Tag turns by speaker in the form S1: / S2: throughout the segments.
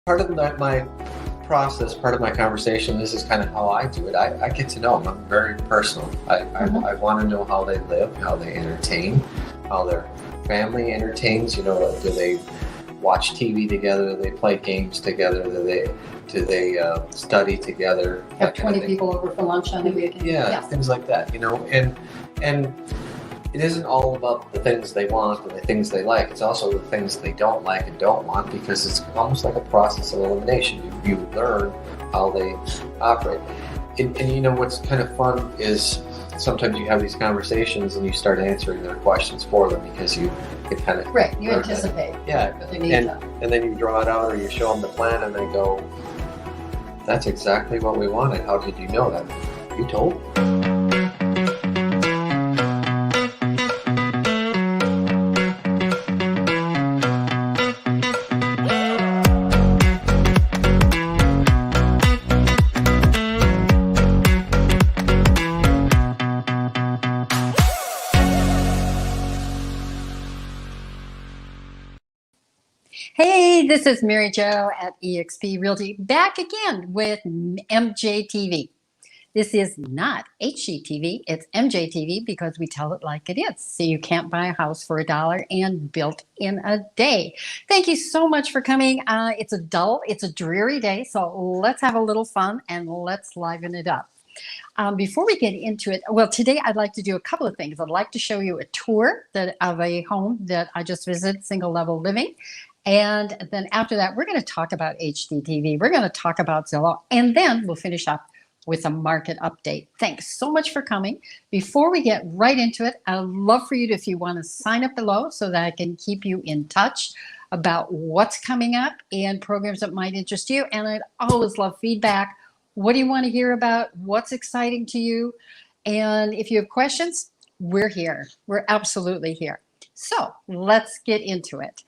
S1: Part of my process, part of my conversation, this is kind of how I do it. I get to know them. I'm very personal. I want to know how they live, how they entertain, how their family entertains. You know, do they watch TV together? Do they play games together? Do they study together?
S2: Have 20 people over for lunch on the weekend?
S1: Yeah, things like that. You know, and it isn't all about the things they want and the things they like. It's also the things they don't like and don't want, because it's almost like a process of elimination. You learn how they operate. And you know what's kind of fun is sometimes you have these conversations and you start answering their questions for them, because you kind of
S2: you anticipate.
S1: Yeah, and then you draw it out or you show them the plan and they go, "That's exactly what we wanted. How did you know that? You told me."
S2: Hey, this is Mary Jo at eXp Realty, back again with MJTV. This is not HGTV, it's MJTV, because we tell it like it is. So you can't buy a house for $1 and built in a day. Thank you so much for coming. It's a dreary day, so let's have a little fun and let's liven it up. Before we get into it, well, today I'd like to do a couple of things. I'd like to show you a tour of a home that I just visited, single level living. And then after that, we're going to talk about HGTV. We're going to talk about Zillow, and then we'll finish up with a market update. Thanks so much for coming. Before we get right into it, I'd love for you to, if you want to sign up below so that I can keep you in touch about what's coming up and programs that might interest you. And I'd always love feedback. What do you want to hear about? What's exciting to you? And if you have questions, we're here. We're absolutely here. So let's get into it.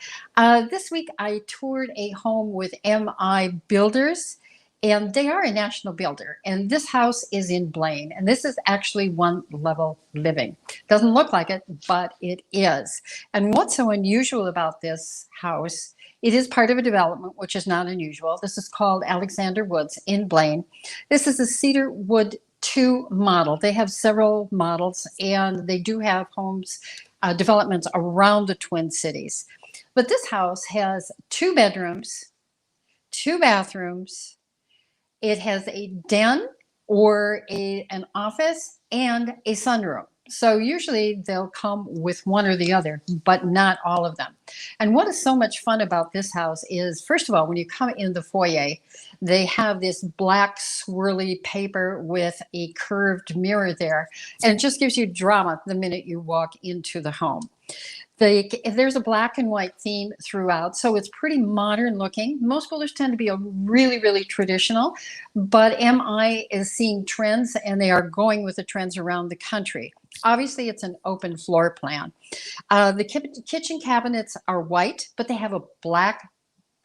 S2: This week I toured a home with MI Builders, and they are a national builder. And this house is in Blaine, and this is actually one level living. Doesn't look like it, but it is. And what's so unusual about this house, it is part of a development, which is not unusual. This is called Alexander Woods in Blaine. This is a Cedar Wood 2 model. They have several models, and they do have homes developments around the Twin Cities. But this house has 2 bedrooms, 2 bathrooms. It has a den or an office and a sunroom. So usually they'll come with one or the other, but not all of them. And what is so much fun about this house is, first of all, when you come in the foyer, they have this black swirly paper with a curved mirror there. And it just gives you drama the minute you walk into the home. There's a black and white theme throughout, so it's pretty modern looking. Most builders tend to be really, really traditional, but MI is seeing trends, and they are going with the trends around the country. Obviously, it's an open floor plan. The kitchen cabinets are white, but they have a black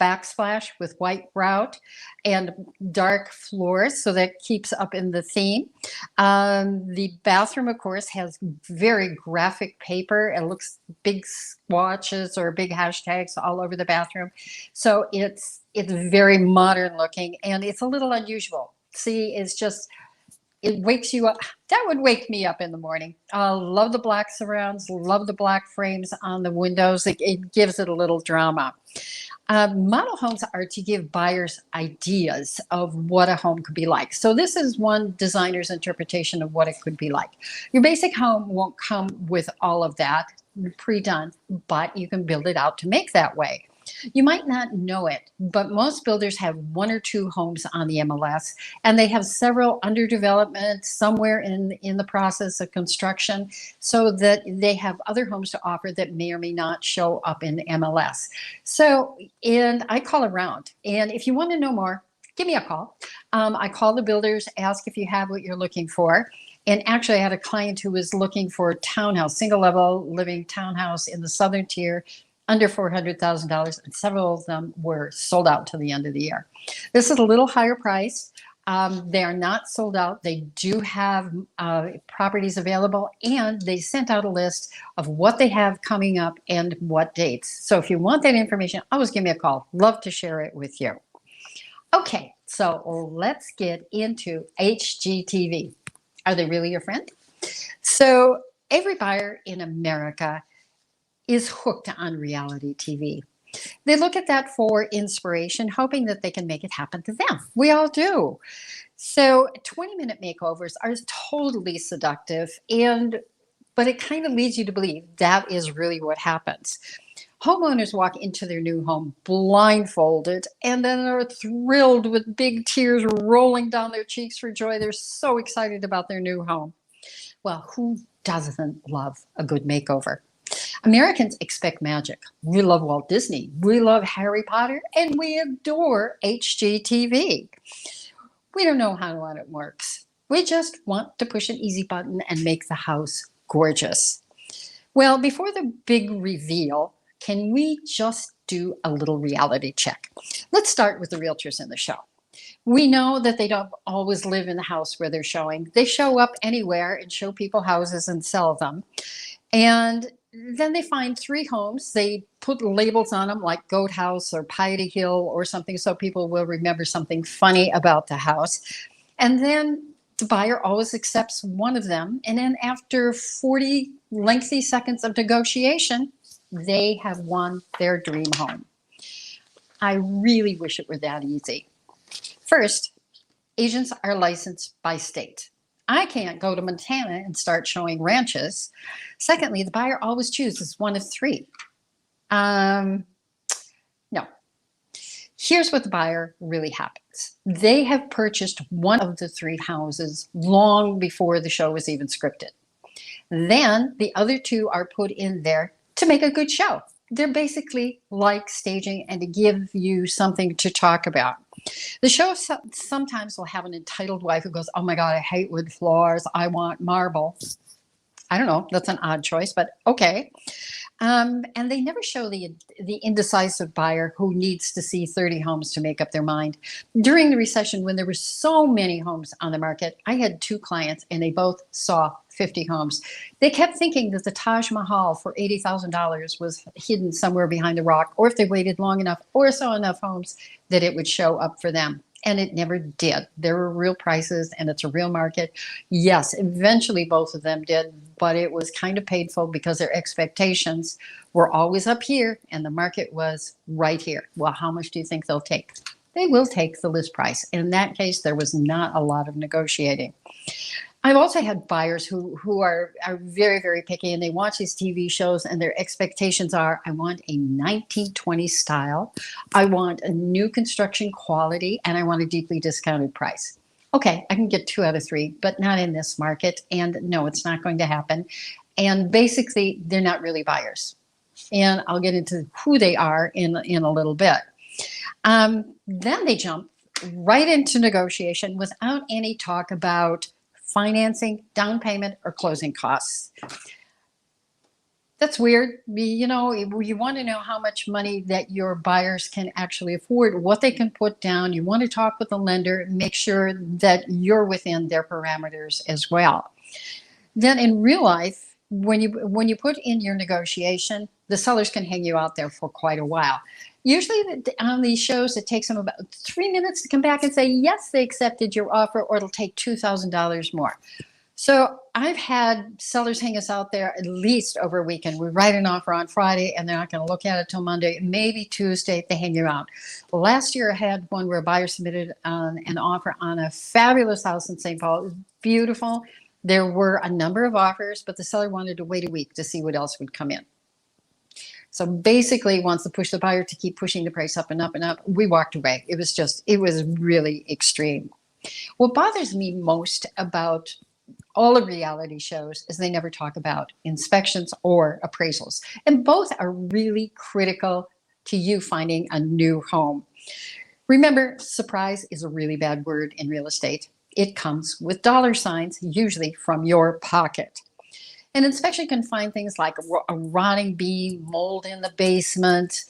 S2: backsplash with white grout and dark floors, so that keeps up in the theme. The bathroom, of course, has very graphic paper. It looks big swatches or big hashtags all over the bathroom. So it's very modern looking, and it's a little unusual. See, it's just, it wakes you up. That would wake me up in the morning. Love the black surrounds, love the black frames on the windows. It gives it a little drama. Model homes are to give buyers ideas of what a home could be like. So this is one designer's interpretation of what it could be like. Your basic home won't come with all of that pre-done, but you can build it out to make that way. You might not know it, but most builders have 1 or 2 homes on the MLS, and they have several under development somewhere in the process of construction, so that they have other homes to offer that may or may not show up in MLS. So, and I call around, and if you want to know more, give me a call. I call the builders, ask if you have what you're looking for. And actually, I had a client who was looking for a townhouse, single level living townhouse in the southern tier, under $400,000, and several of them were sold out to the end of the year. This is a little higher price. They are not sold out. They do have properties available, and they sent out a list of what they have coming up and what dates. So if you want that information, always give me a call. Love to share it with you. Okay, so let's get into HGTV. Are they really your friend? So every buyer in America is hooked on reality TV. They look at that for inspiration, hoping that they can make it happen to them. We all do. So 20-minute makeovers are totally seductive, but it kind of leads you to believe that is really what happens. Homeowners walk into their new home blindfolded and then are thrilled with big tears rolling down their cheeks for joy. They're so excited about their new home. Well, who doesn't love a good makeover? Americans expect magic. We love Walt Disney, we love Harry Potter, and we adore HGTV. We don't know how it works. We just want to push an easy button and make the house gorgeous. Well, before the big reveal, can we just do a little reality check? Let's start with the realtors in the show. We know that they don't always live in the house where they're showing. They show up anywhere and show people houses and sell them. And then they find 3 homes. They put labels on them like Goat House or Piety Hill or something so people will remember something funny about the house. And then the buyer always accepts one of them. And then after 40 lengthy seconds of negotiation, they have won their dream home. I really wish it were that easy. First, agents are licensed by state. I can't go to Montana and start showing ranches. Secondly, the buyer always chooses one of 3. No. Here's what the buyer really happens. They have purchased one of the 3 houses long before the show was even scripted. Then the other 2 are put in there to make a good show. They're basically like staging and to give you something to talk about. The show sometimes will have an entitled wife who goes, "Oh my God, I hate wood floors. I want marble." I don't know. That's an odd choice, but okay. And they never show the indecisive buyer who needs to see 30 homes to make up their mind. During the recession, when there were so many homes on the market, I had 2 clients and they both saw 50 homes. They kept thinking that the Taj Mahal for $80,000 was hidden somewhere behind a rock, or if they waited long enough or saw enough homes that it would show up for them. And it never did. There were real prices and it's a real market. Yes, eventually both of them did, but it was kind of painful because their expectations were always up here and the market was right here. Well, how much do you think they'll take? They will take the list price. In that case, there was not a lot of negotiating. I've also had buyers who are very, very picky and they watch these TV shows and their expectations are, I want a 1920s style, I want a new construction quality, and I want a deeply discounted price. Okay, I can get 2 out of 3, but not in this market. And no, it's not going to happen. And basically, they're not really buyers. And I'll get into who they are in a little bit. Then they jump right into negotiation without any talk about financing, down payment, or closing costs. That's weird. You know, you want to know how much money that your buyers can actually afford, what they can put down. You want to talk with the lender, make sure that you're within their parameters as well. Then in real life, when you put in your negotiation, the sellers can hang you out there for quite a while. Usually on these shows, it takes them about 3 minutes to come back and say, yes, they accepted your offer, or it'll take $2,000 more. So I've had sellers hang us out there at least over a weekend. We write an offer on Friday and they're not going to look at it till Monday, maybe Tuesday, they hang you out. Last year I had one where a buyer submitted an offer on a fabulous house in St. Paul. It was beautiful. There were a number of offers, but the seller wanted to wait a week to see what else would come in. So basically wants to push the buyer to keep pushing the price up and up and up. We walked away. It was really extreme. What bothers me most about all of reality shows is they never talk about inspections or appraisals. And both are really critical to you finding a new home. Remember, surprise is a really bad word in real estate. It comes with dollar signs, usually from your pocket. An inspection can find things like a rotting beam, mold in the basement,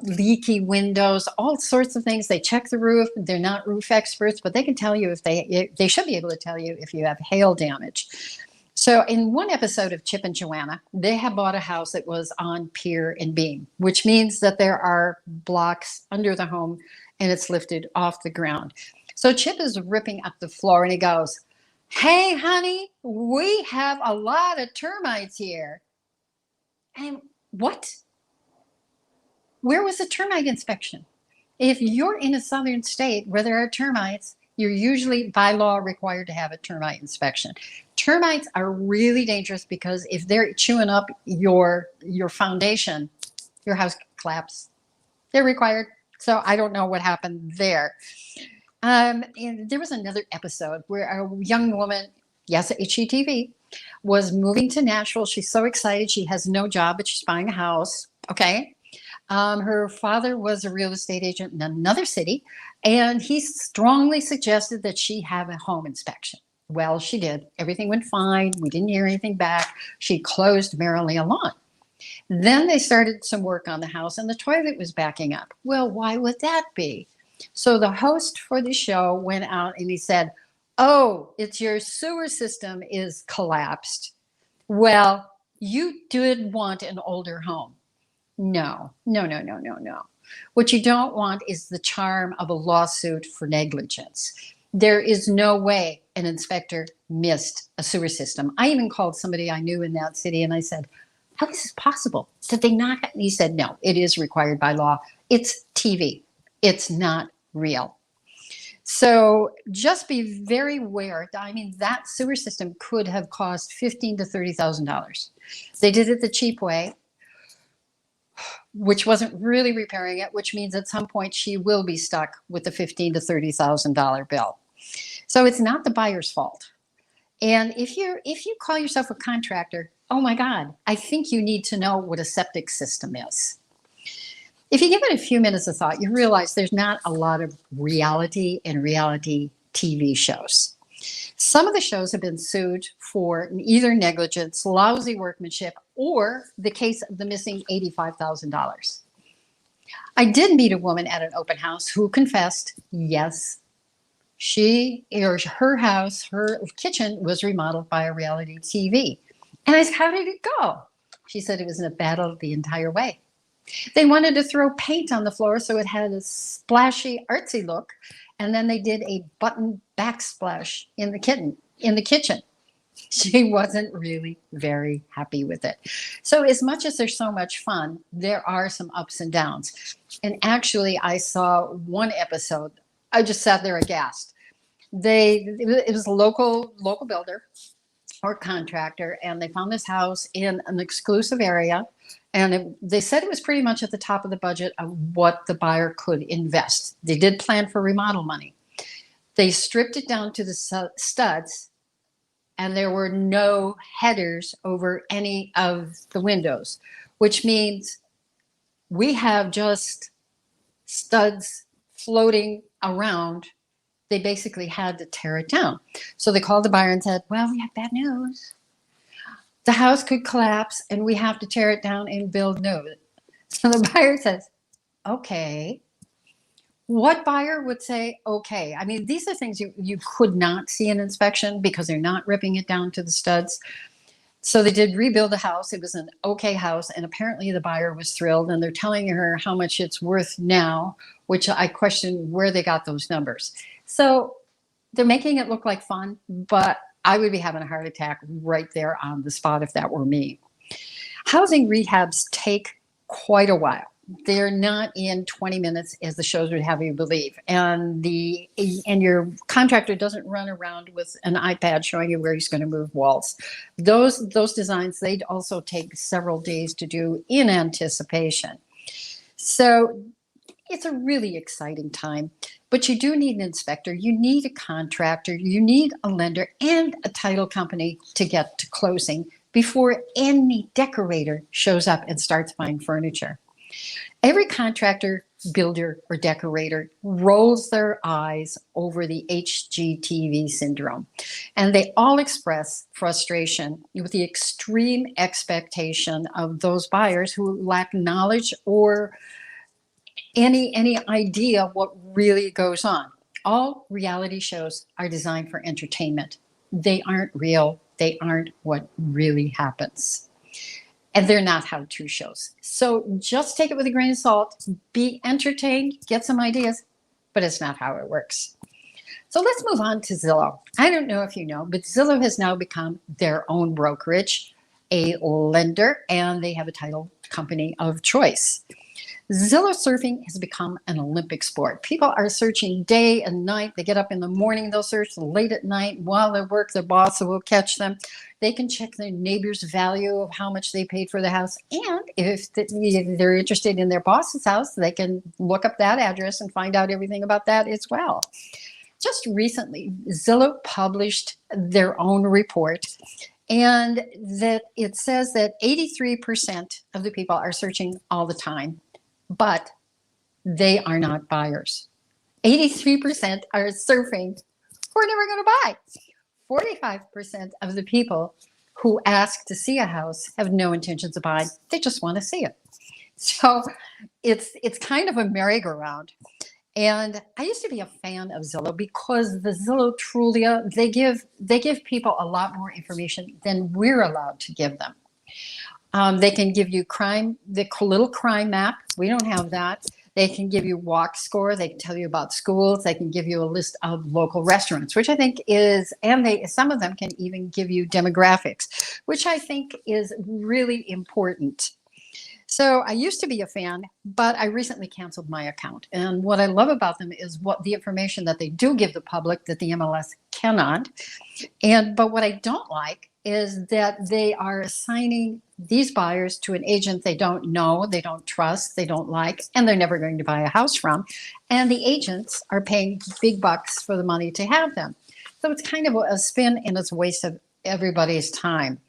S2: leaky windows, all sorts of things. They check the roof. They're not roof experts, but they can tell you if they should be able to tell you if you have hail damage. So in one episode of Chip and Joanna, they have bought a house that was on pier and beam, which means that there are blocks under the home and it's lifted off the ground. So Chip is ripping up the floor and he goes, "Hey, honey, we have a lot of termites here." And what? Where was the termite inspection? If you're in a southern state where there are termites, you're usually by law required to have a termite inspection. Termites are really dangerous because if they're chewing up your foundation, your house collapses. They're required. So I don't know what happened there. And there was another episode where a young woman, yes, at HGTV, was moving to Nashville. She's so excited. She has no job, but she's buying a house. Okay. Her father was a real estate agent in another city, and he strongly suggested that she have a home inspection. Well, she did. Everything went fine. We didn't hear anything back. She closed merrily along. Then they started some work on the house, and the toilet was backing up. Well, why would that be? So the host for the show went out and he said, "Oh, it's your sewer system is collapsed." Well, you did want an older home. No, no, no, no, no, no. What you don't want is the charm of a lawsuit for negligence. There is no way an inspector missed a sewer system. I even called somebody I knew in that city and I said, "How is this possible? Did they not?" And he said, "No, it is required by law. It's TV. It's not real." So just be very aware. I mean, that sewer system could have cost $15,000 to $30,000. They did it the cheap way, which wasn't really repairing it, which means at some point she will be stuck with the $15,000 to $30,000 bill. So it's not the buyer's fault. And if you call yourself a contractor, oh my God, I think you need to know what a septic system is. If you give it a few minutes of thought, you realize there's not a lot of reality and reality TV shows. Some of the shows have been sued for either negligence, lousy workmanship, or the case of the missing $85,000. I did meet a woman at an open house who confessed, yes, her house, her kitchen was remodeled by a reality TV. And I said, "How did it go?" She said it was in a battle the entire way. They wanted to throw paint on the floor so it had a splashy, artsy look. And then they did a button backsplash in the kitchen. She wasn't really very happy with it. So as much as there's so much fun, there are some ups and downs. And actually, I saw one episode. I just sat there aghast. It was a local builder or contractor, and they found this house in an exclusive area. And they said it was pretty much at the top of the budget of what the buyer could invest. They did plan for remodel money. They stripped it down to the studs, and there were no headers over any of the windows, which means we have just studs floating around. They basically had to tear it down. So they called the buyer and said, "Well, we have bad news. The house could collapse and we have to tear it down and build new." So the buyer says, "Okay." What buyer would say, okay? I mean, these are things you could not see in inspection because they're not ripping it down to the studs. So they did rebuild the house. It was an okay house. And apparently the buyer was thrilled. And they're telling her how much it's worth now, which I question where they got those numbers. So they're making it look like fun, but I would be having a heart attack right there on the spot if that were me. Housing rehabs take quite a while. They're not in 20 minutes as the shows would have you believe. And your contractor doesn't run around with an iPad showing you where he's going to move walls. Those designs, they'd also take several days to do in anticipation. So it's a really exciting time, but you do need an inspector. You need a contractor. You need a lender and a title company to get to closing before any decorator shows up and starts buying furniture. Every contractor, builder, or decorator rolls their eyes over the HGTV syndrome, and they all express frustration with the extreme expectation of those buyers who lack knowledge or any idea what really goes on. All reality shows are designed for entertainment. They aren't real. They aren't what really happens. And they're not how-to shows. So just take it with a grain of salt, be entertained, get some ideas, but it's not how it works. So let's move on to Zillow. I don't know if you know, but Zillow has now become their own brokerage, a lender, and they have a title company of choice. Zillow surfing has become an Olympic sport. People are searching day and night. They get up in the morning, they'll search late at night. While they work, their boss will catch them. They can check their neighbor's value of how much they paid for the house. And if they're interested in their boss's house, they can look up that address and find out everything about that as well. Just recently, Zillow published their own report, and that it says that 83% of the people are searching all the time, but they are not buyers. 83% are surfing who are never going to buy. 45% of the people who ask to see a house have no intentions of buying. They just want to see it. So it's kind of a merry-go-round. And I used to be a fan of Zillow because the Zillow Trulia, they give people a lot more information than we're allowed to give them. They can give you the little crime map. We don't have that. They can give you walk score. They can tell you about schools. They can give you a list of local restaurants, which I think is, and some of them can even give you demographics, which I think is really important. So I used to be a fan, but I recently canceled my account. And what I love about them is what the information that they do give the public that the MLS cannot. But what I don't like is that they are assigning these buyers to an agent they don't know, they don't trust, they don't like, and they're never going to buy a house from. And the agents are paying big bucks for the money to have them. So it's kind of a spin and it's a waste of everybody's time.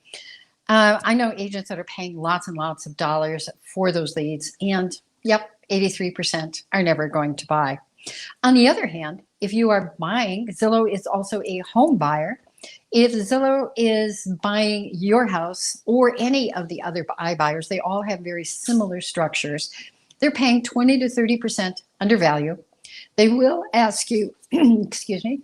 S2: I know agents that are paying lots and lots of dollars for those leads, and yep, 83% are never going to buy. On the other hand, if you are buying, Zillow is also a home buyer. If Zillow is buying your house or any of the other iBuyers, they all have very similar structures. They're paying 20 to 30% under value. They will ask you, excuse me,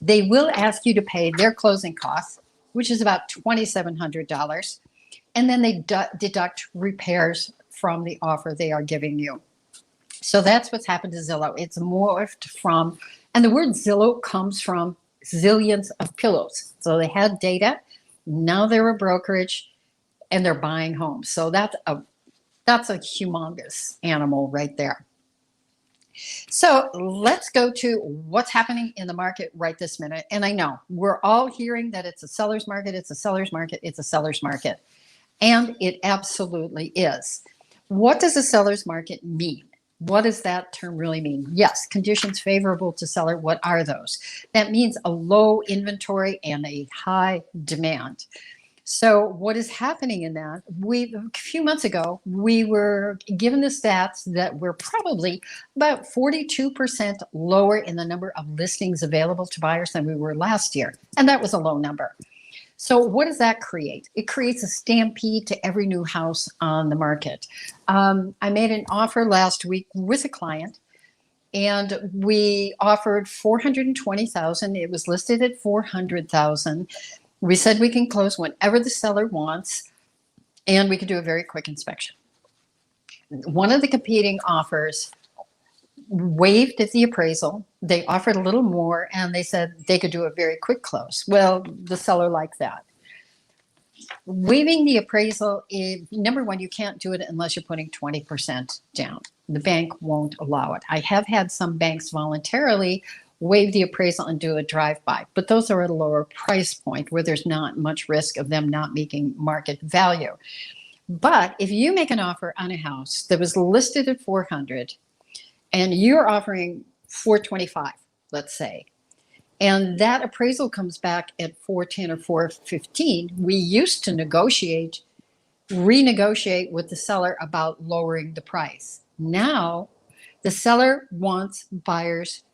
S2: they will ask you to pay their closing costs, which is about $2,700. And then they deduct repairs from the offer they are giving you. So that's what's happened to Zillow. It's morphed from, and the word Zillow comes from zillions of pillows. So they had data. Now they're a brokerage and they're buying homes. So that's a humongous animal right there. So let's go to what's happening in the market right this minute. And I know we're all hearing that it's a seller's market, it's a seller's market, it's a seller's market. And it absolutely is. What does a seller's market mean? What does that term really mean? Yes, conditions favorable to seller. What are those? That means a low inventory and a high demand. So what is happening in that? A few months ago, we were given the stats that we're probably about 42% lower in the number of listings available to buyers than we were last year. And that was a low number. So what does that create? It creates a stampede to every new house on the market. I made an offer last week with a client, and we offered $420,000. It was listed at $400,000. We said we can close whenever the seller wants, and we could do a very quick inspection. One of the competing offers waived at the appraisal. They offered a little more, and they said they could do a very quick close. Well, the seller liked that. Waiving the appraisal, number one, you can't do it unless you're putting 20% down. The bank won't allow it. I have had some banks voluntarily waive the appraisal and do a drive-by, but those are at a lower price point where there's not much risk of them not making market value. But if you make an offer on a house that was listed at 400 and you're offering 425, let's say, and that appraisal comes back at 410 or 415, we used to renegotiate with the seller about lowering the price. Now, the seller wants buyers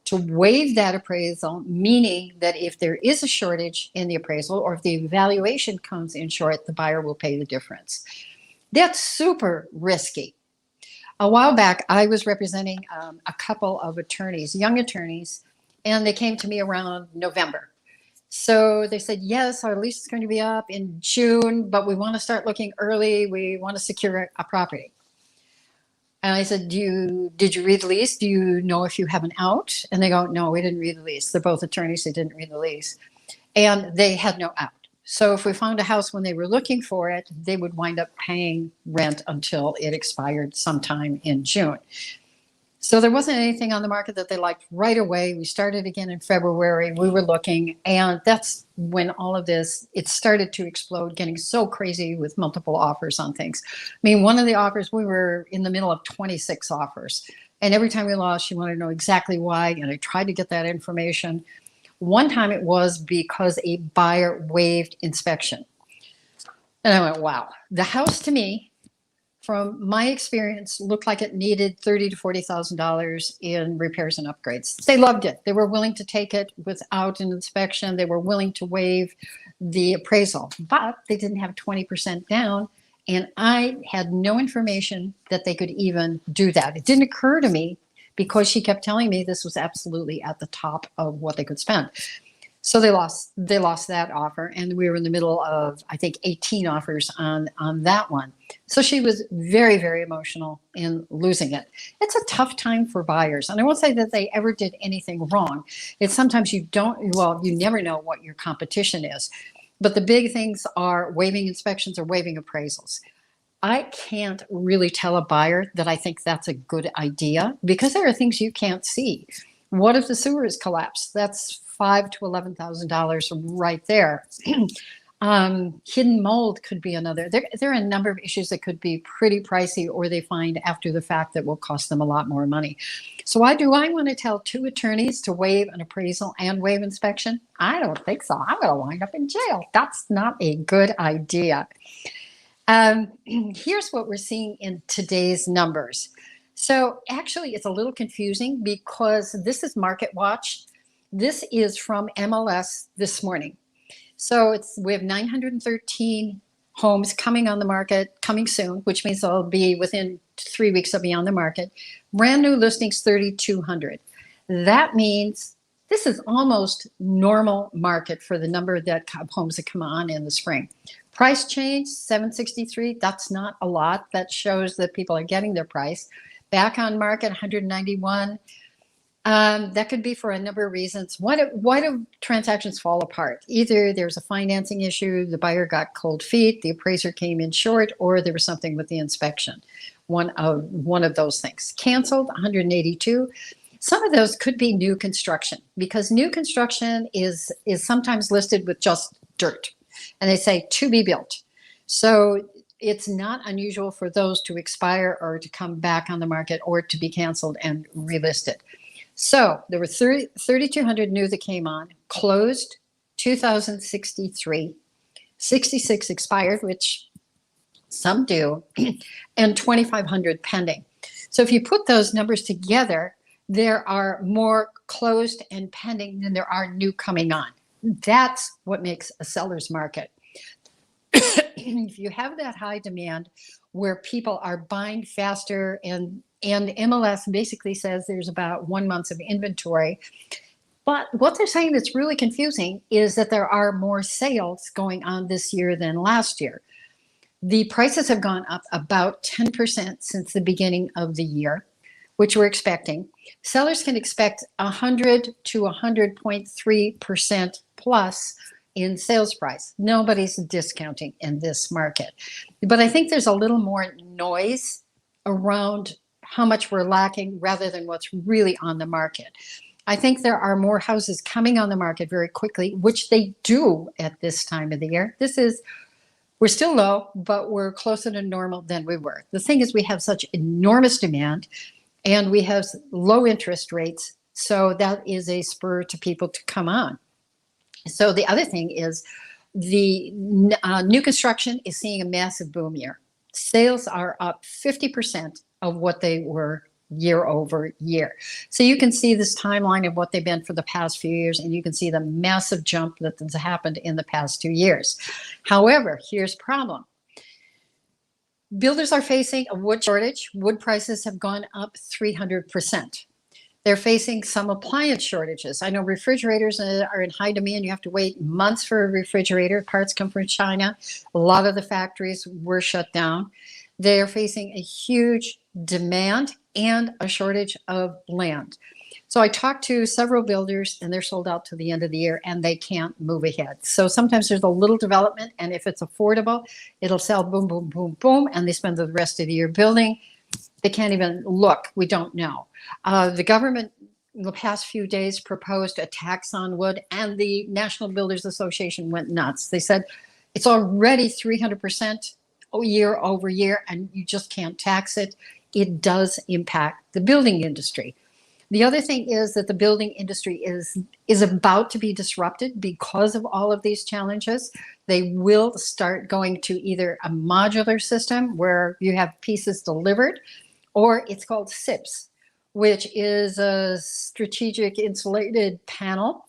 S2: to waive that appraisal, meaning that if there is a shortage in the appraisal or if the evaluation comes in short, the buyer will pay the difference. That's super risky. A while back, I was representing a couple of attorneys, young attorneys, and they came to me around November. So they said, yes, our lease is going to be up in June, but we want to start looking early. We want to secure a property. And I said, did you read the lease? Do you know if you have an out? And they go, no, we didn't read the lease. They're both attorneys. They didn't read the lease. And they had no out. So if we found a house when they were looking for it, they would wind up paying rent until it expired sometime in June. So there wasn't anything on the market that they liked right away. We started again in February. We were looking, and that's when all of this, it started to explode, getting so crazy with multiple offers on things. I mean, one of the offers, we were in the middle of 26 offers. And every time we lost, she wanted to know exactly why. And I tried to get that information. One time it was because a buyer waived inspection. And I went, wow. The house to me, from my experience, looked like it needed $30,000 to $40,000 in repairs and upgrades. They loved it. They were willing to take it without an inspection. They were willing to waive the appraisal, but they didn't have 20% down. And I had no information that they could even do that. It didn't occur to me because she kept telling me this was absolutely at the top of what they could spend. So they lost that offer, and we were in the middle of, I think, 18 offers on that one. So she was very, very emotional in losing it. It's a tough time for buyers. And I won't say that they ever did anything wrong. It's sometimes you never know what your competition is. But the big things are waiving inspections or waiving appraisals. I can't really tell a buyer that I think that's a good idea because there are things you can't see. What if the sewer is collapsed? That's $5,000 to $11,000 right there. Hidden mold could be another. There are a number of issues that could be pretty pricey, or they find after the fact that will cost them a lot more money. So why do I want to tell two attorneys to waive an appraisal and waive inspection? I don't think so. I'm going to wind up in jail. That's not a good idea. Here's what we're seeing in today's numbers. So actually, it's a little confusing because this is Market Watch. This is from MLS this morning. So we have 913 homes coming on the market, coming soon, which means they'll be within 3 weeks they'll be on the market. Brand new listings, 3,200. That means this is almost normal market for the number of homes that come on in the spring. Price change, 763. That's not a lot. That shows that people are getting their price. Back on market, 191. That could be for a number of reasons. Why do transactions fall apart? Either there's a financing issue, the buyer got cold feet, the appraiser came in short, or there was something with the inspection. One of those things. Canceled, 182. Some of those could be new construction because new construction is sometimes listed with just dirt. And they say to be built. So it's not unusual for those to expire or to come back on the market or to be canceled and relisted. So there were 3,200 new that came on, closed 2,063, 66 expired, which some do, and 2,500 pending. So if you put those numbers together, there are more closed and pending than there are new coming on. That's what makes a seller's market. If you have that high demand where people are buying faster and MLS basically says there's about 1 month of inventory. But what they're saying that's really confusing is that there are more sales going on this year than last year. The prices have gone up about 10% since the beginning of the year, which we're expecting. Sellers can expect 100 to 100.3% plus in sales price. Nobody's discounting in this market. But I think there's a little more noise around how much we're lacking rather than what's really on the market. I think there are more houses coming on the market very quickly, which they do at this time of the year. We're still low, but we're closer to normal than we were. The thing is we have such enormous demand and we have low interest rates. So that is a spur to people to come on. So the other thing is the new construction is seeing a massive boom year. Sales are up 50% of what they were year over year. So you can see this timeline of what they've been for the past few years, and you can see the massive jump that has happened in the past 2 years. However, here's the problem. Builders are facing a wood shortage. Wood prices have gone up 300%. They're facing some appliance shortages. I know refrigerators are in high demand. You have to wait months for a refrigerator. Parts come from China. A lot of the factories were shut down. They're facing a huge demand, and a shortage of land. So I talked to several builders and they're sold out to the end of the year and they can't move ahead. So sometimes there's a little development, and if it's affordable, it'll sell boom, boom, boom, boom, and they spend the rest of the year building. They can't even look. We don't know. The government in the past few days proposed a tax on wood, and the National Builders Association went nuts. They said it's already 300% year over year, and you just can't tax it. It does impact the building industry. The other thing is that the building industry is about to be disrupted because of all of these challenges. They will start going to either a modular system where you have pieces delivered, or it's called SIPs, which is a strategic insulated panel.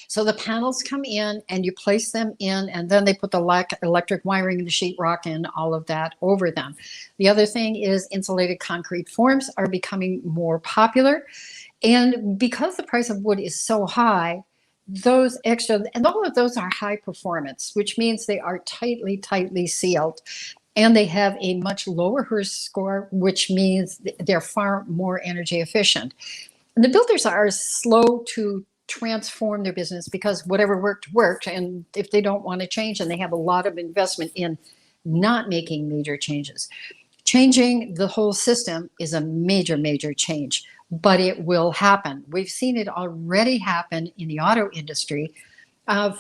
S2: So the panels come in and you place them in, and then they put the electric wiring and the sheetrock and all of that over them. The other thing is insulated concrete forms are becoming more popular. And because the price of wood is so high, those extra, and all of those are high performance, which means they are tightly sealed. And they have a much lower HERS score, which means they're far more energy efficient. And the builders are slow to transform their business because whatever worked. And if they don't want to change, and they have a lot of investment in not making major changes. Changing the whole system is a major change, but it will happen. We've seen it already happen in the auto industry.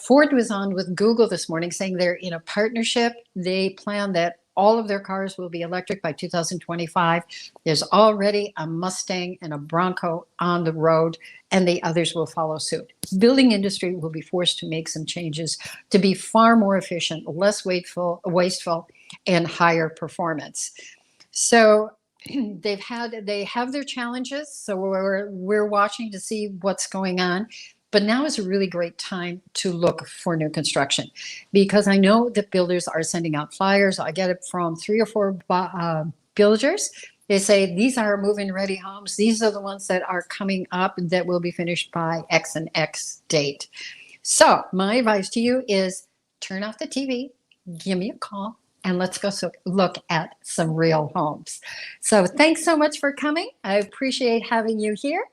S2: Ford was on with Google this morning saying they're in a partnership. They plan that all of their cars will be electric by 2025. There's already a Mustang and a Bronco on the road, and the others will follow suit. Building industry will be forced to make some changes to be far more efficient, less wasteful, and higher performance. So they have their challenges. So we're watching to see what's going on. But now is a really great time to look for new construction, because I know that builders are sending out flyers. I get it from 3 or 4 builders. They say, these are move-in ready homes. These are the ones that are coming up that will be finished by X and X date. So my advice to you is turn off the TV, give me a call, and let's go look at some real homes. So thanks so much for coming. I appreciate having you here.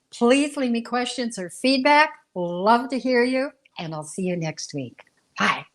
S2: Please leave me questions or feedback. Love to hear you, and I'll see you next week. Bye.